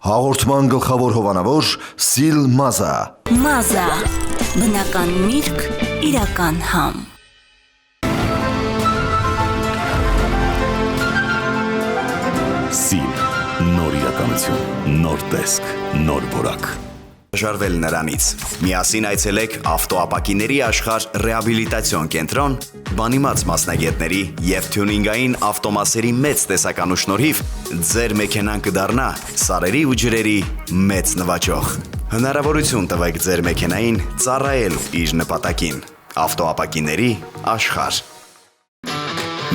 Հաղորդման գլխավոր հովանավոր Սիլ Մազա։ Մազա, բնական միրգ, իրական համ։ Սիլ, նոր իրականություն, նոր տեսք, նոր որակ։ Ժարվել նրանից։ Միասին այցելեք ավտոապակիների աշխարհ ռեհաբիլիտացիոն կենտրոն, բանիմաց մասնագետների եւ թյունինգային ավտոմասերի մեծ տեսականու շնորհիվ ձեր մեքենան կդառնա սարերի ու ջրերի մեծ նվաճող։ Հնարավորություն տվեք ձեր մեքենային ծառայել իր նպատակին։ Ավտոապակիների աշխարհ։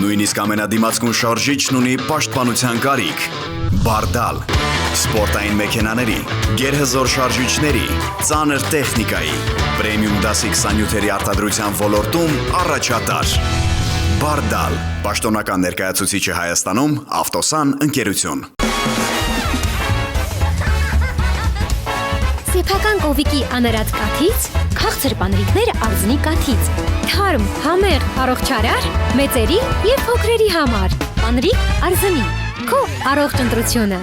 Նույնիսկ ամենադիմացկուն շարժիչն ունի պաշտպանության կարիք։ Բարդալ, սպորտային մեքենաների, գերհզոր շարժիչների, ծանր տեխնիկայի, պրեմիում դասի 27-երի արտադրության ոլորտում առաջատար։ Բարդալ, պաշտոնական ներկայացուցիչը Հայաստանում, Ավտոսան ընկերություն։ Սեփական կովիկի անարած կաթից, քաղցր պանրիկներ արձնի կաթից, թարմ, համեղ, առողջարար, մեծերի և փոքրերի համար, պանրիկ արձնի, քո առողջ ընտրությունը։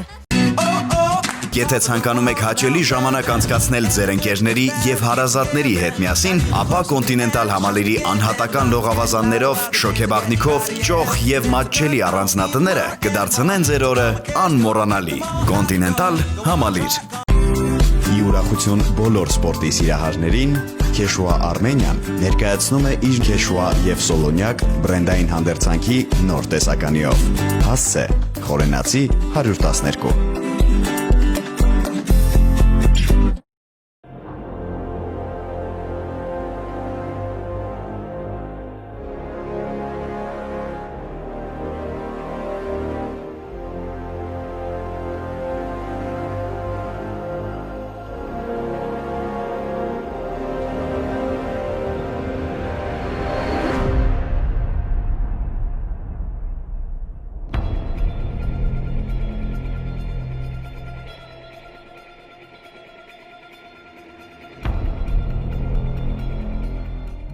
Եթե ցանկանում եք հաճելի ժամանակ անցկացնել ձեր ընկերների եւ հարազատների հետ միասին, ապա Կոնտինենտալ համալիրի անհատական լողավազաններով, շոգեբաղնիքով, ճոխ եւ մատչելի առանձնատները կդարձնեն ձեր օրը անմոռանալի։ Կոնտինենտալ համալիր։ Յուրախություն բոլոր սպորտի սիրահարներին, Քեշուա Արմենիան ներկայացնում է իր Քեշուա եւ Սոլոնյակ բրենդային հանդերձանքի նոր տեսականիով։ Հասցե Խորենացի 112։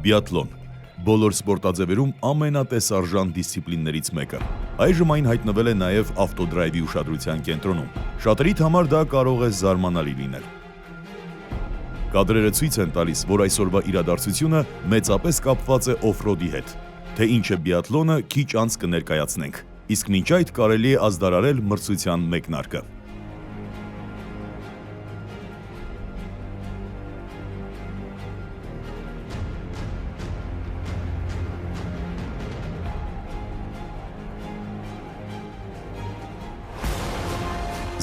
Բիաթլոն, բոլոր սպորտաձևերում ամենատեսարժան դիսցիպլիններից մեկը։ Այժմ այն հայտնվել է նաև ավտոդրայվի ուշադրության կենտրոնում։ Շատերիդ համար դա կարող է զարմանալի լինել։ Կադրերը ցույց են տալիս, որ այսօրվա իրադարձությունը մեծապես կապված է օֆրոդի հետ։ Թե ինչ է բիաթլոնը, քիչ անց կներկայացնենք, իսկ մինչ այդ կարելի է ազդարարել մրցության մեկնարկը։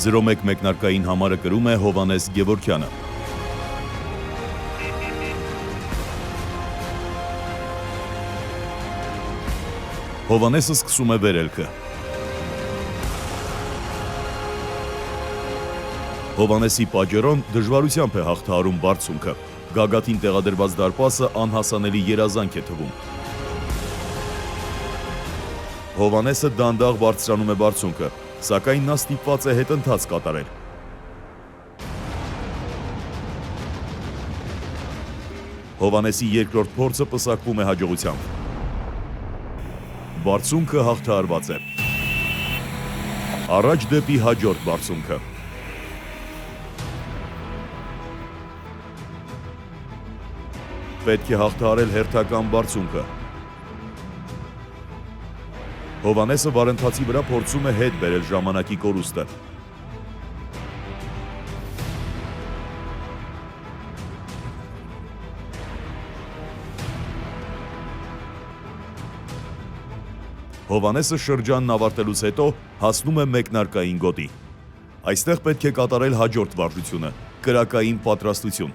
Զրոմեկ մեկնարկային համարը կրում է Հովանես Գևորգյանը։ Հովանեսը սկսում է վերելքը։ Հովանեսի պաջերոն դժվարությամբ է հաղթահարում բարձունքը։ Գագաթին տեղադրված դարպասը անհասանելի երազանք է թվում։ Հովանեսը դանդաղ բարձրանում է բարձունքը, սակայն նա ստիպված է հետընթաց կատարել։ Հովանեսի երկրորդ փորձը պսակվում է հաջողությամբ։ Բարձունքը հաղթահարված է։ Առաջ դեպի հաջորդ բարձունքը։ Պետք է հաղթահարել հերթական բարձունքը։ Հովանեսը վարընթացի վրա փորձում է հետ բերել ժամանակի կորուստը։ Հովանեսը շրջանն ավարտելուց հետո հասնում է մեկնարկային գոտի։ Այստեղ պետք է կատարել հաջորդ վարժությունը՝ կրակային պատրաստություն։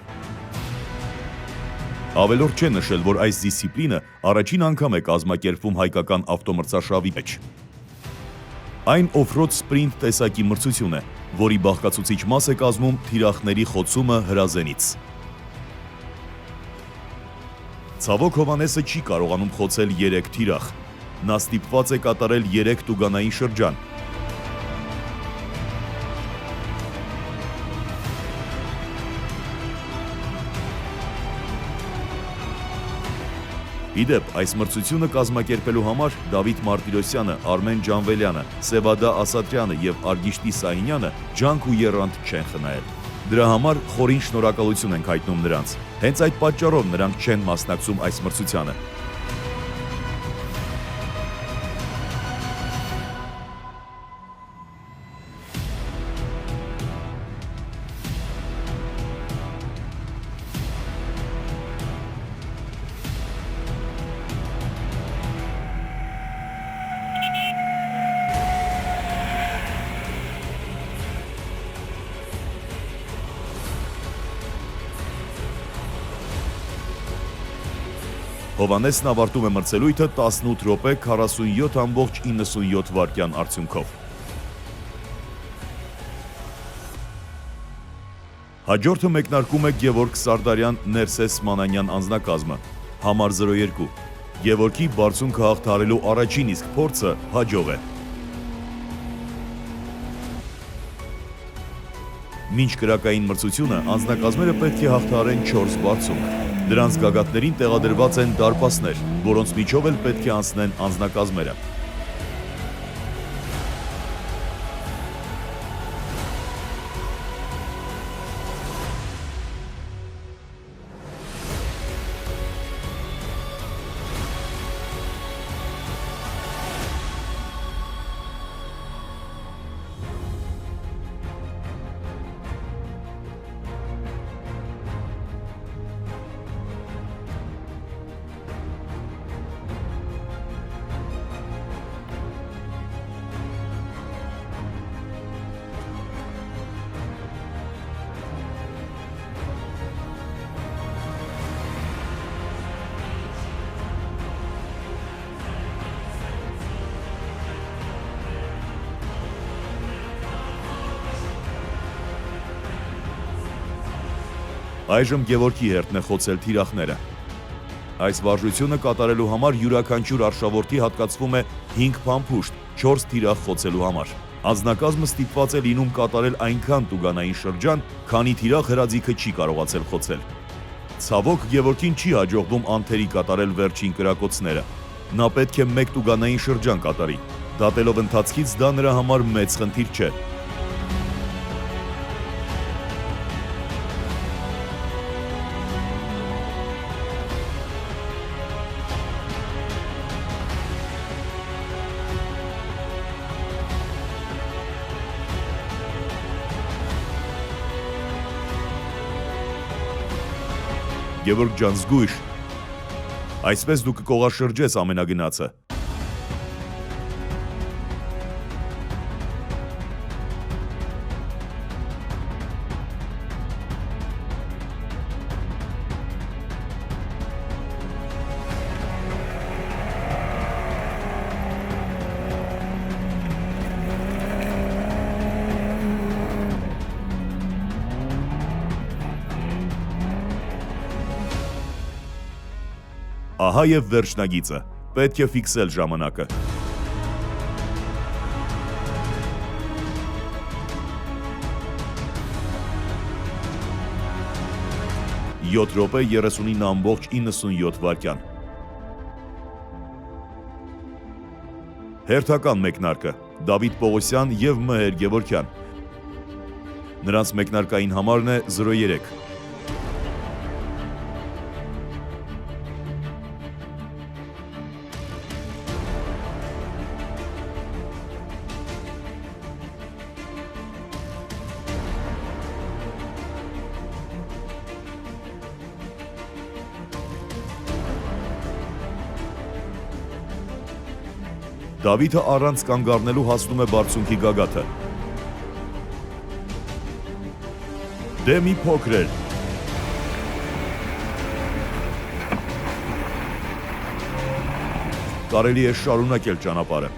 Ավելորդ չէ նշել, որ այս դիսցիպլինը առաջին անգամ է կազմակերպվում հայկական ավտոմրցաշավի մեջ։ Այն օֆրոդ սպրինտ տեսակի մրցություն է, որի բաղկացուցիչ մաս է կազմում թիրախների խոցումը հրազենից։ Ցավոք Հովանեսը չի կարողանում խոցել 3 թիրախ։ Նա ստիպված է կատարել 3 տուգանային շրջան։ Իդեպ, այս մրցությունը կազմակերպելու համար Դավիթ Մարտիրոսյանը, Արմեն Ջանվելյանը, Սևադա Ասատրյանը եւ Արգիշտի Սահինյանը ջանք ու եռանդ չեն խնայել։ Դրա համար խորին շնորհակալություն ենք հայտնում նրանց։ Հենց այդ պատճառով նրանք չեն մասնակցում այս մրցությանը։ Հովանեսն ավարտում է մրցելույթը 18 րոպե 47.97 վայրկյան արդյունքով։ Հաջորդը մեկնարկում է Գևորգ Սարդարյան Ներսես Մանանյան անձնակազմը, համար 02։ Գևորգի բարձունքը հաղթահարելու առաջին իսկ փորձը հաջող է։ Մինչ կրակային մրցությունը անձնակազմերը պետք է հաղթահարեն 4 բարձունք։ Դրանց գագաթներին տեղադրված են դարպասներ, որոնց միջով էլ պետք է անցնեն անձնակազմերը։ Այժմ Գևորգի հերթն է խոցել թիրախները։ Այս վարժությունը կատարելու համար յուրաքանչյուր արշավորդի հատկացվում է 5 փամփուշտ 4 թիրախ խոցելու համար։ Անձնակազմը ստիպված է լինում կատարել այնքան տուգանային շրջան, քանի թիրախ հրաձիգը չի կարողացել խոցել։ Ցավոք, Գևորգին չի հաջողվում անթերի կատարել վերջին կրակոցները։ Նա պետք է 1 տուգանային շրջան կատարի։ Դատելով ընթացքից դա նրա համար մեծ խնդիր չէ։ Գևորգ ջան, զգույշ։ Այսպես դու կկողաշրջես ամենագնացը։ Ահա եւ վերջնագիծը։ Պետք է ֆիքսել ժամանակը։ Յոթ րոպե 39.97 վայրկյան։ Հերթական մեկնարկը՝ Դավիթ Պողոսյան եւ Մհեր Գևորգյան։ Նրանց մեկնարկային համարն է 03։ Դավիթը առանց կանգ առնելու հասնում է բարձունքի գագաթը։ Դե մի փոքր էր։ Կարելի է շարունակել ճանապարհը։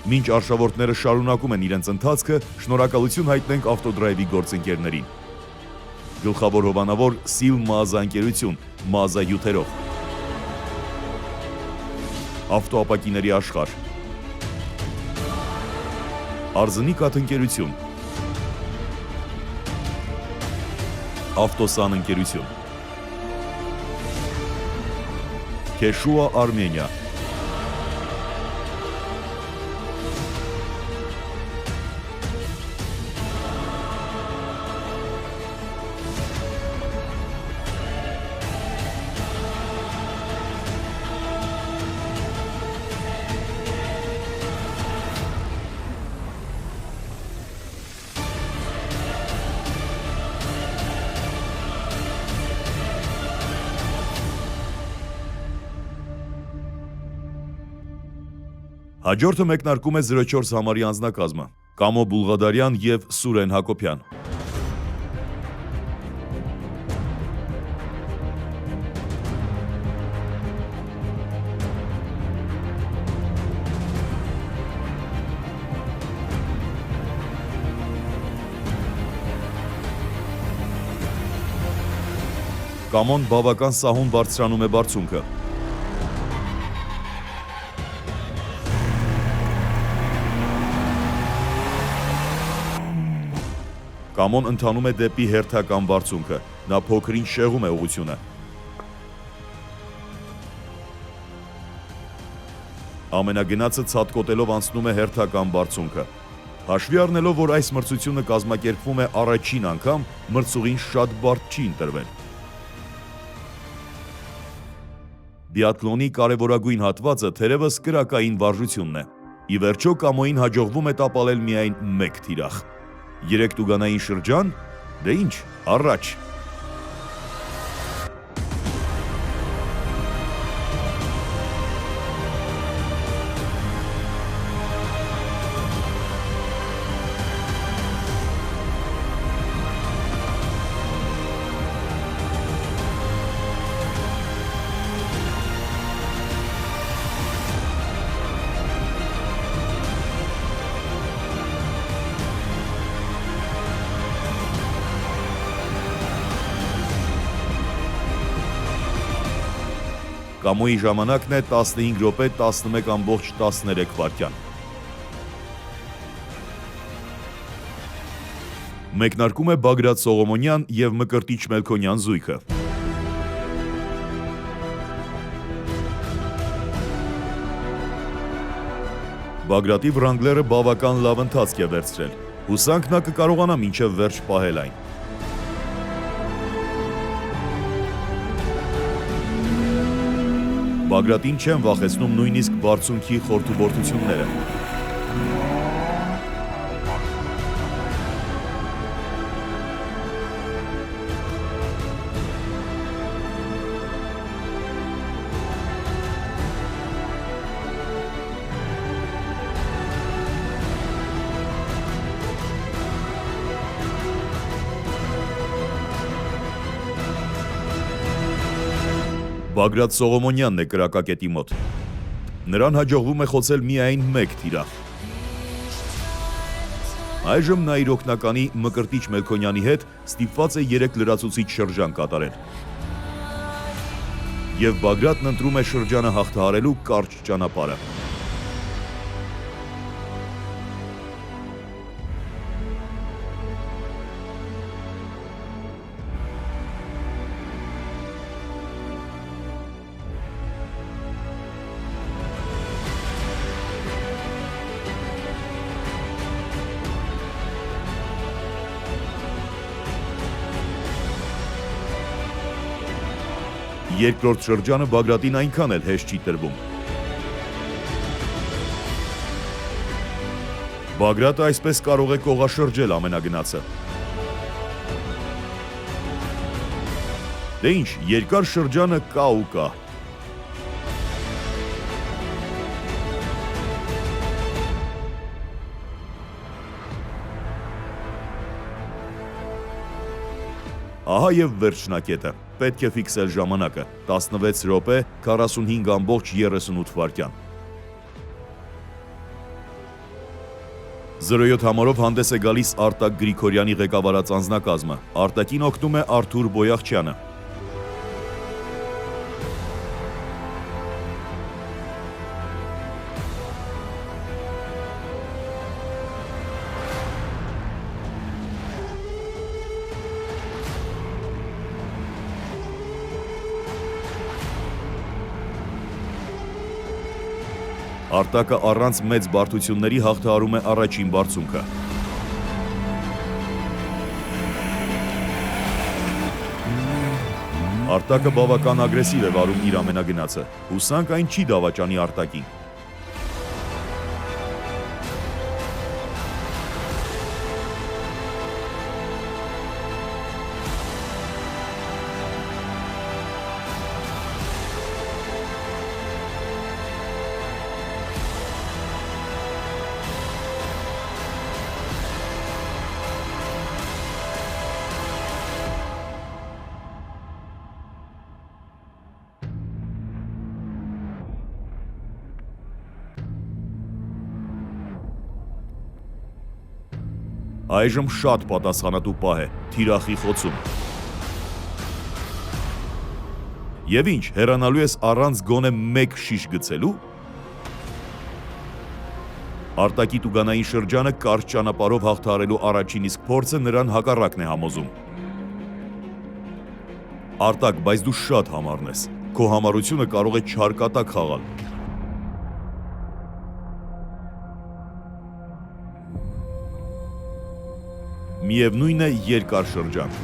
Մինչ արշավորդները շարունակում են իրենց ընթացքը, շնորհակալություն հայտնենք ավտոդրայվի գործընկերներին։ Գլխավոր հովանավոր Սիլ Մազա ընկերություն, Մազա 7-երով։ Ավտոապակիների աշխարհ։ Արզնի կաթընկերություն։ Ավտոսան ընկերություն։ Քեշուա Արմենիա։ Հաջորդը մեկնարկում է 04 համարի անձնակազմը՝ Կամո Բուլղադարյան և Սուրեն Հակոբյան։ Կամոն բավական սահուն բարձրանում է բարձունքը։ Կամոն ընթանում է դեպի հերթական բարձունքը, նա փոքրինչ շեղում է ուղղությունը։ Ամենագնացը ցատկոտելով անցնում է հերթական բարձունքը։ Հաշվի առնելով, որ այս մրցությունը կազմակերպվում է առաջին անգամ, մրցուղին շատ բարդ չի ընտրվել։ Բիաթլոնի կարևորագույն հատվածը թերևս կրակային վարժությունն է։ Ի վերջո Կամոյին հաջողվում է տապալել միայն 1 թիրախ։ 3 տուգանային շրջան, դե ինչ, առաջ։ Կամոյի ժամանակն է 15 րոպե 11.13 վայրկյան։ Մեկնարկում է Բագրատ Սողոմոնյան և Մկրտիչ Մելքոնյան զույգը։ Բագրատի Վրանգլերը բավական լավ ընթացք է վերցրել։ Հուսանք նա կկարողանա մինչև վերջ պահել այն։ Բագրատին չեն վախեցնում նույնիսկ բարձունքի խորթուբորթությունները։ Բագրատ Սողոմոնյանն է կրակակետի մոտ։ Նրան հաջողվում է խոցել միայն 1 թիրախ։ Այժմ նա իր օգնականի Մկրտիչ Մելքոնյանի հետ ստիպված է 3 լրացուցիչ շրջան կատարել։ Եվ Բագրատն ընտրում է շրջանը հաղթահարելու կարճ ճանապարհը։ Երկրորդ շրջանը Բագրատին այնքան էլ հեշտ չի տրվում։ Բագրատը այսպես կարող է կողաշրջել ամենագնացը։ Դե ինչ, երկար շրջանը կա ու կա։ Ահա և վերջնակետը, պետք է ֆիքսել ժամանակը, 16 րոպե 45.38 վայրկյան։ 0-7 համարով հանդես է գալիս Արտակ Գրիգորյանի ղեկավարած անձնակազմը։ Արտակին օգնում է Արթուր Բոյախչյանը։ Արտակը առանց մեծ բարդությունների հաղթահարում է առաջին բարձունքը։ Արտակը բավական ագրեսիվ է վարում իր ամենագնացը։ Հուսանք այն չի դավաճանի Արտակին։ Այժմ շատ պատասխանատու պահ է թիրախի խոցում։ Եվ ինչ, հեռանալու ես առանց գոնե մեկ շիշ գցելու։ Արտակի տուգանային շրջանը կարճ ճանապարհով հաղթահարելու առաջին իսկ փորձը նրան հակառակն է համոզում։ Արտակ, բայց դու շատ համառն ես։ Քո համառությունը կարող է չարկատակ խաղալ։ Միևնույն է երկար շրջան։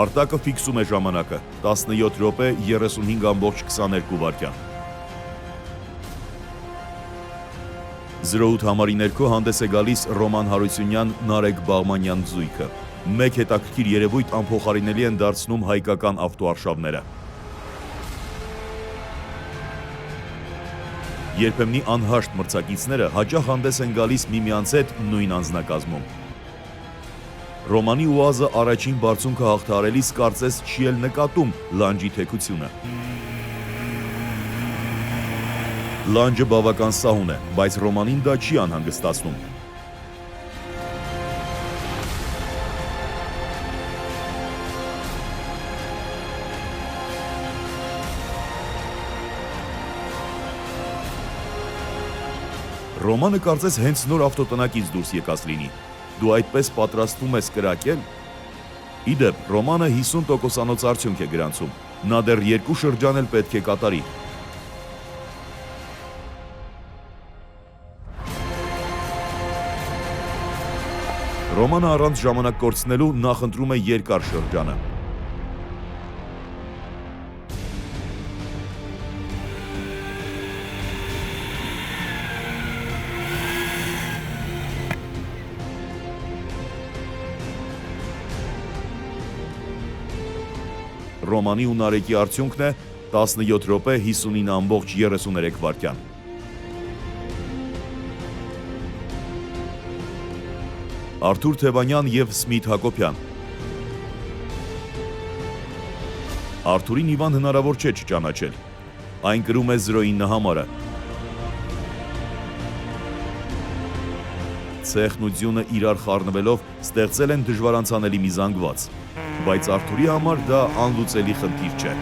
Արտակը ֆիքսում է ժամանակը 17 րոպե 35.22 վայրկյան։ 0-8 համարի ներքո հանդես է գալիս Ռոման Հարությունյան Նարեկ Բաղմանյան զույգը։ Մեկ հետաքրքիր երևույթ անփոխարինելի են դարձնում հայկական ավտոարշավները։ Երբեմնի անհաշտ մրցակիցները հաճախ հանդես են գալիս միմյանց հետ նույն անձնակազմում։ Ռոմանի ուազը առաջին բարձունքը հաղթահարելիս կարծես չի էլ նկատում լանջի թեքությունը։ Լանջը բավական սահուն է, բայց Ռոմանին դա չի անհանգստացնում։ Ռոմանը կարծես հենց նոր ավտոտնակից դուրս եկած լինի։ Դու այդպես պատրաստվում ես կրակել։ Իդեպ, Ռոմանը 50%-անոց արդյունք է գրանցում։ Նա դեռ 2 շրջան էլ պետք է կատարի։ Ռոմանը առանց ժամանակ կորցնելու նախընտրում է երկար շրջանը։ Ռոմանի ու Նարեկի արդյունքն է 17 րոպե 59.33 վայրկյան։ Արթուր Թևանյան և Սմիթ Հակոբյան։ Արթուրին Իվան հնարավոր չէ չճանաչել։ Այն կրում է 0-9 համարը։ Ցեխն ու ձյունը իրար խառնվելով ստեղծել են դժվարանցանելի մի զանգված, բայց Արթուրի համար դա անլուծելի խնդիր չէ։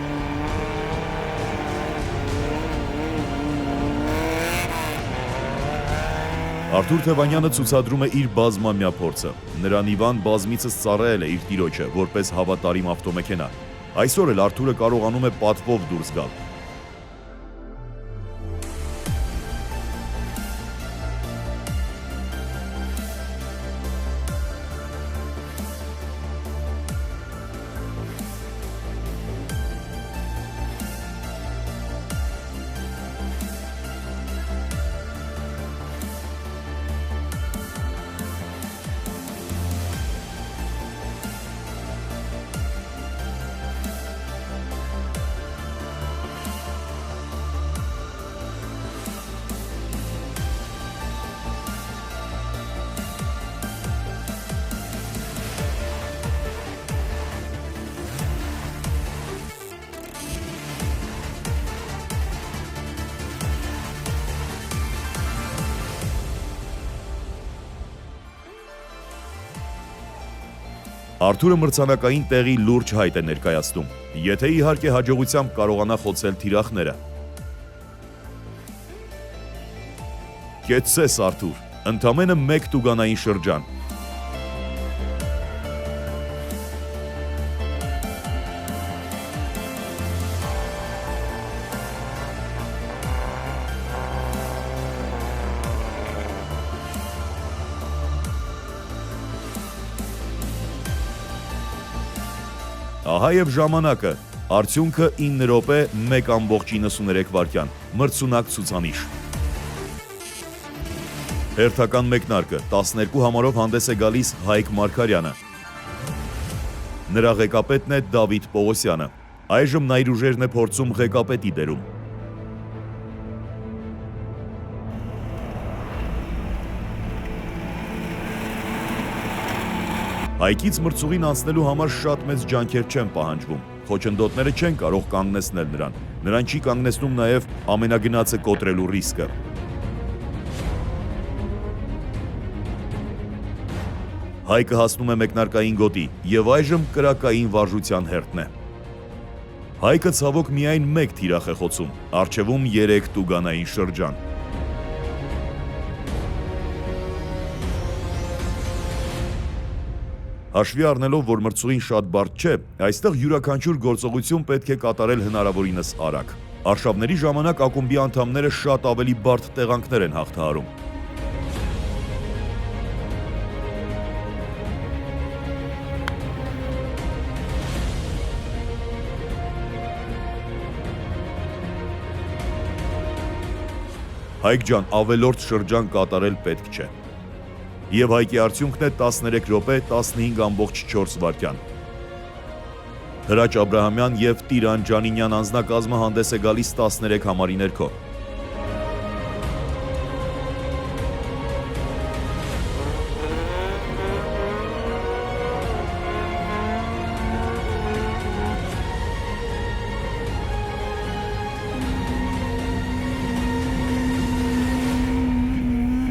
Արթուր Թևանյանը ցուցադրում է իր բազմամյա փորձը։ Նրան Իվան բազմիցս ծառայել է իր տիրոջը որպես հավատարիմ ավտոմեքենա։ Այսօր էլ Արթուրը կարողանում է պատվով դուրս գալ։ Արթուրը մրցանակային տեղի լուրջ հայտ է ներկայացնում, եթե իհարկե հաջողությամբ կարողանա խոցել թիրախները։ Կեցցես Արթուր, ընդամենը 1 տուգանային շրջան։ Ահա եւ ժամանակը, արդյունքը 9 րոպե 1.93 վայրկյան, մրցունակ ցուցանիշ։ Հերթական մեկնարկը 12 համարով հանդես է գալիս Հայկ Մարգարյանը։ Նրա ղեկապետն է Դավիթ Պողոսյանը։ Այժմ նա իր ուժերն է փորձում ղեկապետի դերում։ Հայկից մրցուղին անցնելու համար շատ մեծ ջանքեր չեն պահանջվում։ Խոչընդոտները չեն կարող կանգնեցնել նրան։ Նրան չի կանգնեցնում նաև ամենագնացը կոտրելու ռիսկը։ Հայկը հասնում է մեկնարկային գոտի եւ այժմ կրակային վարժության հերթն է։ Հայկը ցավոք միայն 1 թիրախ է խոցում, առջևում 3 տուգանային շրջան։ Հաշվի առնելով, որ մրցուղին շատ բարդ չէ, այստեղ յուրաքանչյուր գործողություն պետք է կատարել հնարավորինս արագ։ Արշավների ժամանակ ակումբի անդամները շատ ավելի բարդ տեղանքներ են հաղթահարում։ Հայկ ջան, ավելորդ շրջան կատարել պետք չէ։ Եվ Հայկի արդյունքն է 13 րոպե 15.4 վայրկյան։ Հրաչ Աբրահամյան եւ Տիրան Ջանինյան անձնակազմը հանդես է գալիս 13 համարի ներքո։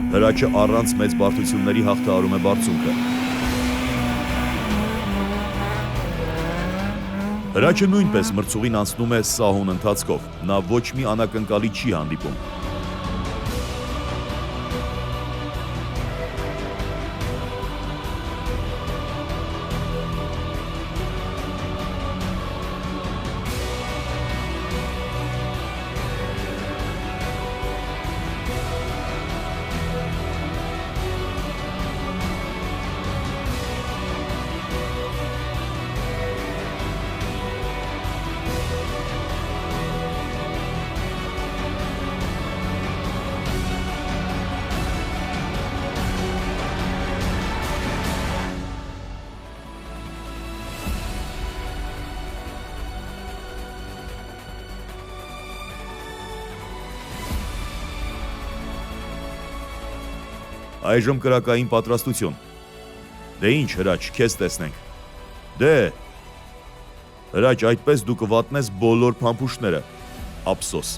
Հրաչը առանց մեծ բարդությունների հաղթահարում է բարձունքը։ Հրաչը նույնպես մրցուղին անցնում է սահուն ընթացքով, նա ոչ մի անակնկալի չի հանդիպում։ Այժմ կրակային պատրաստություն։ Դե ինչ հրաչ, քեզ տեսնենք։ Դե հրաչ, այդպես դու կվատնես բոլոր փամփուշտները։ Ափսոս,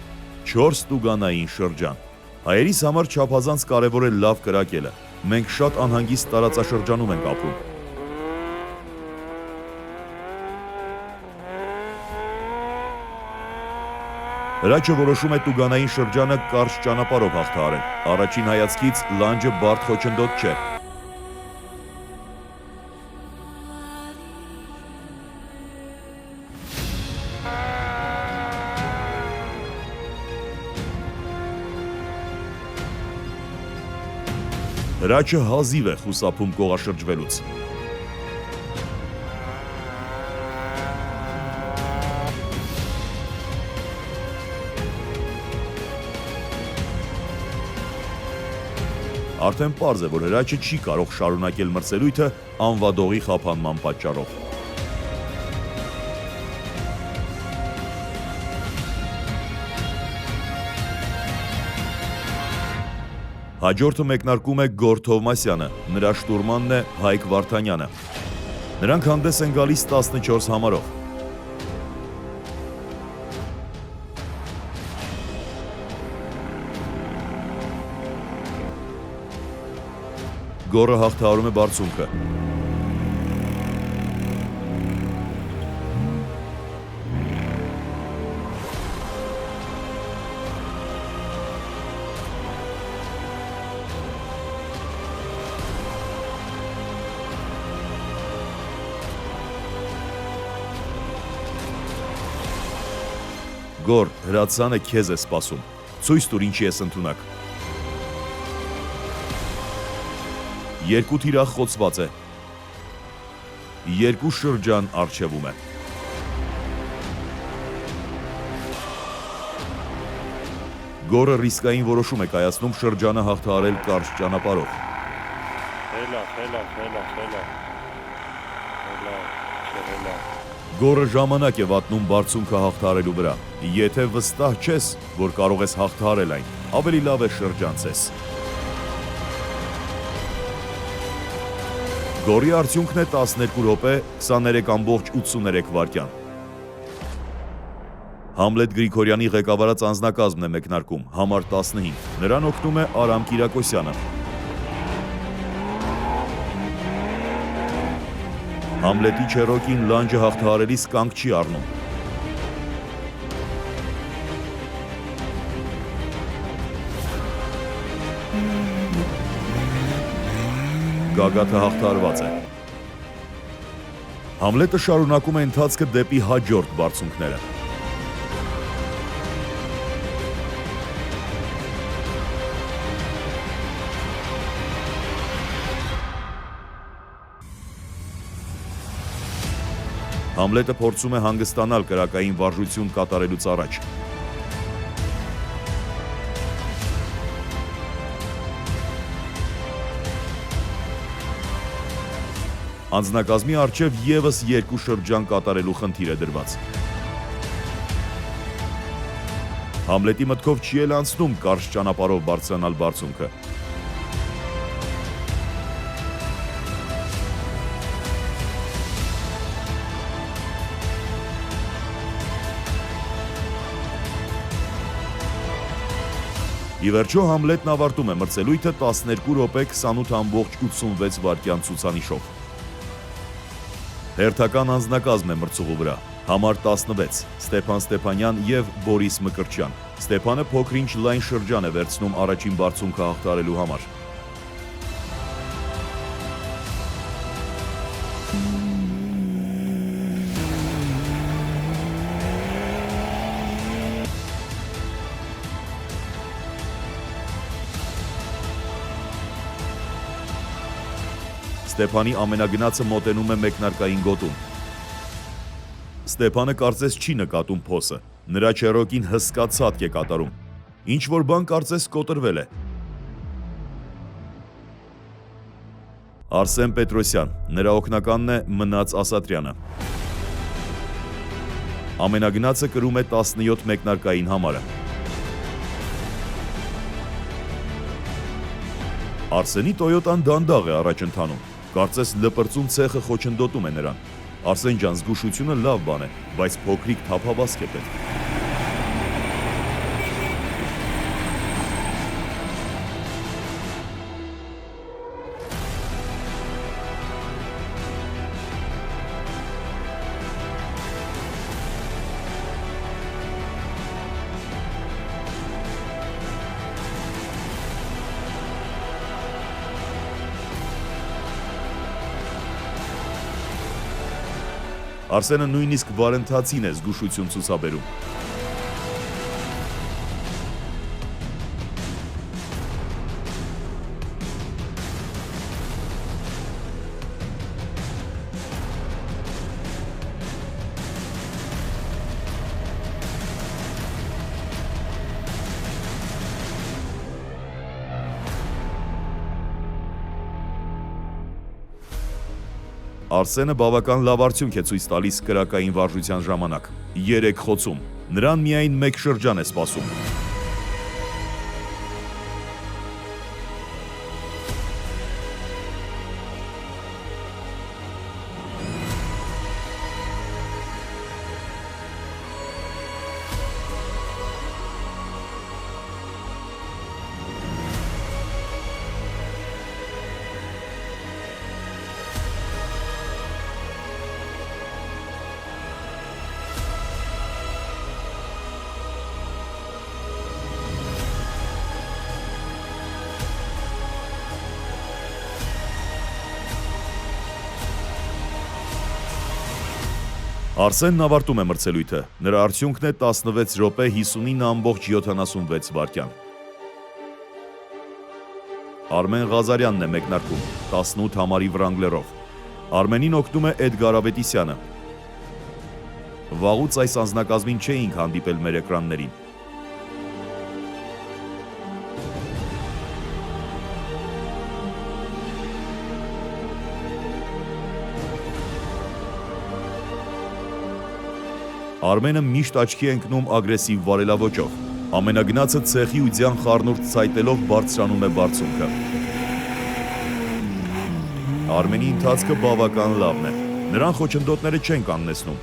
4 տուգանային շրջան։ Հայերիս համար չափազանց կարևոր է լավ կրակելը։ Մենք շատ անհանգիստ տարածաշրջանում ենք ապրում։ Հրաչը որոշում է տուգանային շրջանը կարճ ճանապարհով հաղթահարել։ Առաջին հայացքից լանջը բարդ խոչընդոտ չէ։ Հրաչը հազիվ է խուսափում կողաշրջվելուց։ Արդեն պարզ է, որ հրաչը չի կարող շարունակել մրցելույթը անվադողի խափանման պատճառով։ Հաջորդը մեկնարկում է Գոր Թովմասյանը, նրա շտուրմանն է Հայկ Վարդանյանը։ Նրանք հանդես են գալիս 14 համարով։ Գորը հաղթահարում է բարձունքը։ Գոր, հրացանը քեզ է սպասում։ Ցույց տուր ինչի ես ընդունակ։ Երկու թիրախ խոցված է։ Երկու շրջան առջևում է։ Գորը ռիսկային որոշում է կայացնում շրջանը հաղթահարել կարճ ճանապարհով։ Գորը ժամանակ է վատնում բարձունքը հաղթահարելու վրա։ Եթե վստահ չես, որ կարող ես հաղթահարել այն, ավելի լավ է շրջանցես։ Գորի արդյունքն է 12 րոպե 23.83 վայրկյան։ Համլետ Գրիգորյանի ղեկավարած անձնակազմն է մեկնարկում, համար 15, նրան օգնում է Արամ Կիրակոսյանը։ Համլետի Չերոկին լանջը հաղթահարելիս կանգ չի առնում։ Գագաթը հաղթահարված է։ Համլետը շարունակում է ընթացքը դեպի հաջորդ բարձունքները։ Համլետը փորձում է հանգստանալ կրակային վարժություն կատարելուց առաջ։ Անձնակազմի առջև ևս երկու շրջան կատարելու խնդիր է դրված։ Համլետի մտքով չի էլ անցնում կարճ ճանապարհով բարձրանալ բարձունքը։ Ի վերջո Համլետն ավարտում է մրցելույթը 12 րոպե 28.86 վայրկյան ցուցանիշով։ Հերթական անձնակազմ է մրցուղու վրա, համար 16, Ստեփան Ստեփանյան և Բորիս Մկրտչյան։ Ստեփանը փոքր-ինչ լայն շրջան է վերցնում առաջին բարձունքը հաղթահարելու համար։ Ստեփանի ամենագնացը մոտենում է մեկնարկային գոտուն։ Ստեփանը կարծես չի նկատում փոսը, նրա Չերոկին հսկա ցատկ է կատարում, ինչ-որ բան կարծես կոտրվել է։ Արսեն Պետրոսյան, նրա օգնականն է Մնաց Ասատրյանը։ Ամենագնացը կրում է 17 մեկնարկային համարը։ Արսենի Տոյոտան դանդաղ է առաջ ընթանում, կարծես լպրծուն ցեխը խոչընդոտում է նրան։ Արսեն ջան, զգուշությունը լավ բան է, բայց փոքրիկ թափավազք է պետք։ Արսենը նույնիսկ վարընթացին է զգուշություն ցուցաբերում։ Արսենը բավական լավ արդյունք է ցույց տալիս կրակային վարժության ժամանակ։ 3 խոցում։ Նրան միայն 1 շրջան է սպասում։ Արսենն ավարտում է մրցելույթը։ Նրա արդյունքն է 16 րոպե 59.76 վայրկյան։ Արմեն Ղազարյանն է մեկնարկում 18 համարի Վրանգլերով։ Արմենին օգնում է Էդգար Ավետիսյանը։ Վաղուց այս անձնակազմին չէինք հանդիպել մեր էկրաններին։ Արմենը միշտ աչքի է ընկնում ագրեսիվ վարելավոճով։ Ամենագնացը ցեխի ու ձյան խառնուրդ ցայտելով բարձրանում է բարձունքը։ Արմենի ընթացքը բավական լավն է։ Նրան խոչընդոտները չեն կանգնեցնում։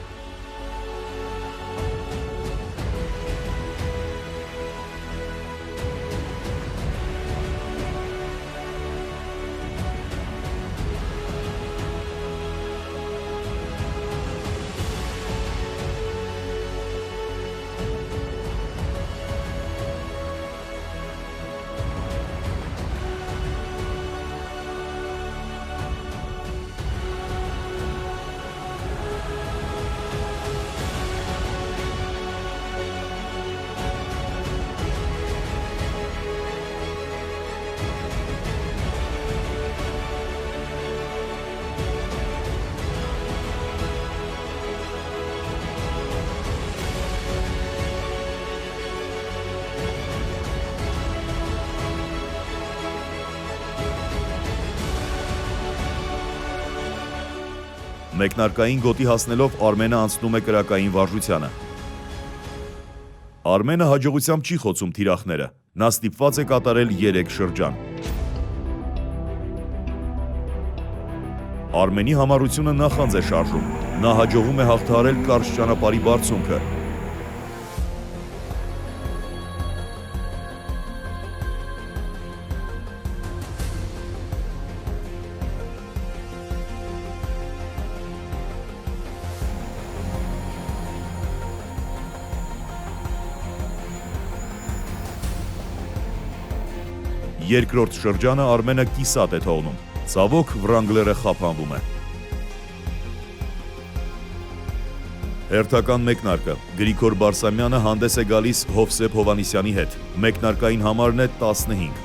Մեկնարկային գոտի հասնելով Արմենը անցնում է կրակային վարժությանը։ Արմենը հաջողությամբ չի խոցում թիրախները։ Նա ստիպված է կատարել 3 շրջան։ Արմենի համառությունը նախանձ է շարժում։ Նա հաջողում է հաղթահարել կարճ ճանապարհի բարձունքը։ Երկրորդ շրջանը Արմենը կիսատ է թողնում։ Ցավոք Վրանգլերը խափանվում է։ Հերթական մեկնարկը Գրիգոր Բարսամյանը հանդես է գալիս Հովսեփ Հովանիսյանի հետ։ Մեկնարկային համարն է 15։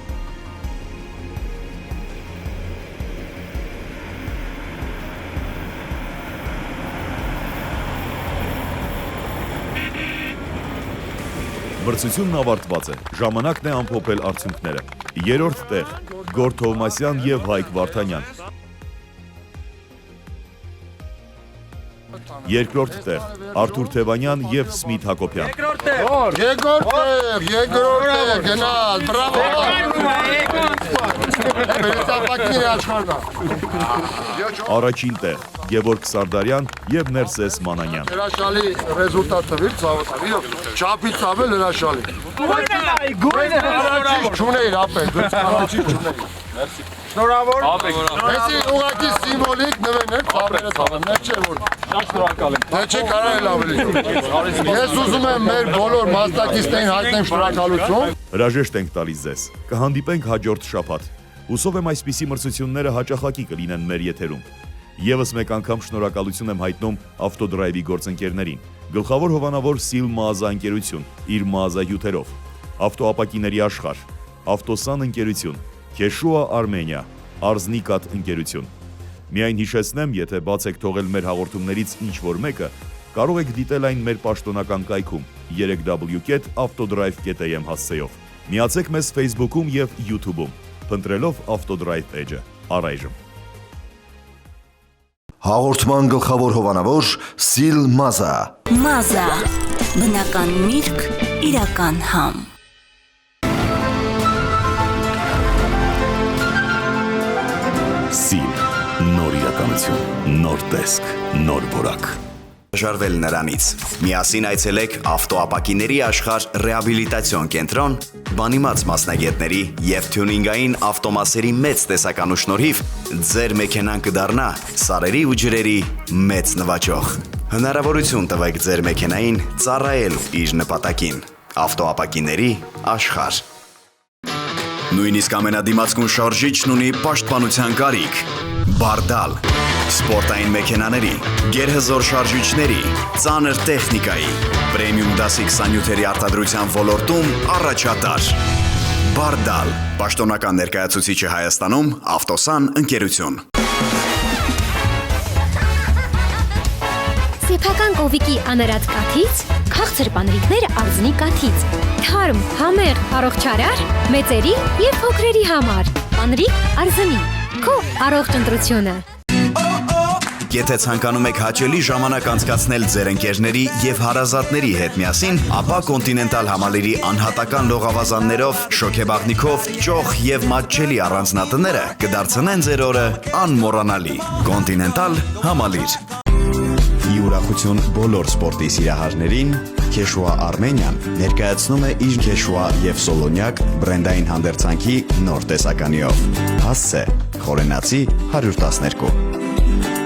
Մրցությունն ավարտված է։ Ժամանակն է ամփոփել արդյունքները։ Երրորդ տեղ Գորթ Թովմասյան եւ Հայկ Վարդանյան։ Երկրորդ տեղ Արթուր Թևանյան եւ Սմիթ Հակոբյան։ Երկրորդ տեղ, գնալ, բրավո։ Առաջին տեղ Գևորգ Սարդարյան եւ Ներսես Մանանյան։ Հրաշալի ռեզուլտատ տվիր, ցավոք։ Չափից ավել հրաշալի։ Առաջի չունեիր ապել, դուք առաջի չունեիր։ Շնորհավոր։ Այսի ուղղակի սիմվոլիկ նվերն է, ցավերը ցավեմ, ներ չէ որ։ Շատ շնորհակալ եմ։ Դա չի կարել ավելի։ Ես ուզում եմ մեր բոլոր մասնակիցներին հայտնեմ շնորհակալություն։ Հրաժեշտ ենք տալիս ձեզ։ Կհանդիպենք հաջորդ շաբաթ։ Հուսով եմ այսպիսի մրցությունները հաճախակի կլինեն մեր եթերում։ Եվս մեկ անգամ շնորհակալություն եմ հայտնում Ավտոդրայվի գործընկերներին։ Գլխավոր հովանավոր Սիլ Մազա ընկերություն, իր մազահյութերով, Ավտոապակիների աշխարհ, Ավտոսան ընկերություն, Քեշուա Արմենիա, Արզնիկատ ընկերություն։ Միայն հիշեցնեմ, եթե բաց եք թողել մեր հաղորդումներից ինչ-որ մեկը, կարող եք դիտել այն մեր պաշտոնական կայքում 3w.autodrive.am հասցեով։ Միացեք մեզ Facebook-ում եւ YouTube-ում, փնտրելով Autodrive Page-ը։ Առայժմ Հաղորդման գլխավոր հովանավոր Սիլ Մազա։ Մազա, բնական միրգ, իրական համ։ Սիլ, նոր իրականություն, նոր տեսք, նոր որակ։ Ժարվել նրանից։ Միասին այցելեք ավտոապակիների աշխարհ ռեհաբիլիտացիոն կենտրոն, բանիմաց մասնագետների եւ թյունինգային ավտոմասերի մեծ տեսականու շնորհիվ ձեր մեքենան կդառնա սարերի ու ջրերի մեծ նվաճող։ Հնարավորություն տվեք ձեր մեքենային ծառայել իր նպատակին։ Ավտոապակիների աշխարհ։ Նույնիսկ ամենադիմացկուն շարժիչն ունի պաշտպանության կարիք։ Բարդալ։ սպորտային մեքենաների, գերհզոր շարժիչների, ծանր տեխնիկայի, պրեմիում դասի 20 նյութերի արտադրության ոլորտում առաջատար։ Բարդալ, պաշտոնական ներկայացուցիչը Հայաստանում, Ավտոսան ընկերություն։ Սեփական կովիկի անարատ կաթից, քաղցր պանրիկներ արձնի կաթից, թարմ, համեղ, առողջարար, մեծերի և փոքրերի համար, պանրիկ արձնի, քո առողջ ընտրությունը։ Եթե ցանկանում եք հաճելի ժամանակ անցկացնել ձեր ընկերների եւ հարազատների հետ միասին, ապա Continental համալիրի անհատական լողավազաններով, շոքեբաղնիքով, ճոխ եւ մատչելի առանձնատները կդարձնեն ձեր օրը անմոռանալի։ Continental համալիր։ Յուրախություն բոլոր սպորտի սիրահարներին, Քեշուա Արմենիան ներկայացնում է իր Քեշուա եւ Սոլոնյակ բրենդային հանդերձանքի նոր տեսականիով։ Հասցե, Խորենացի 112։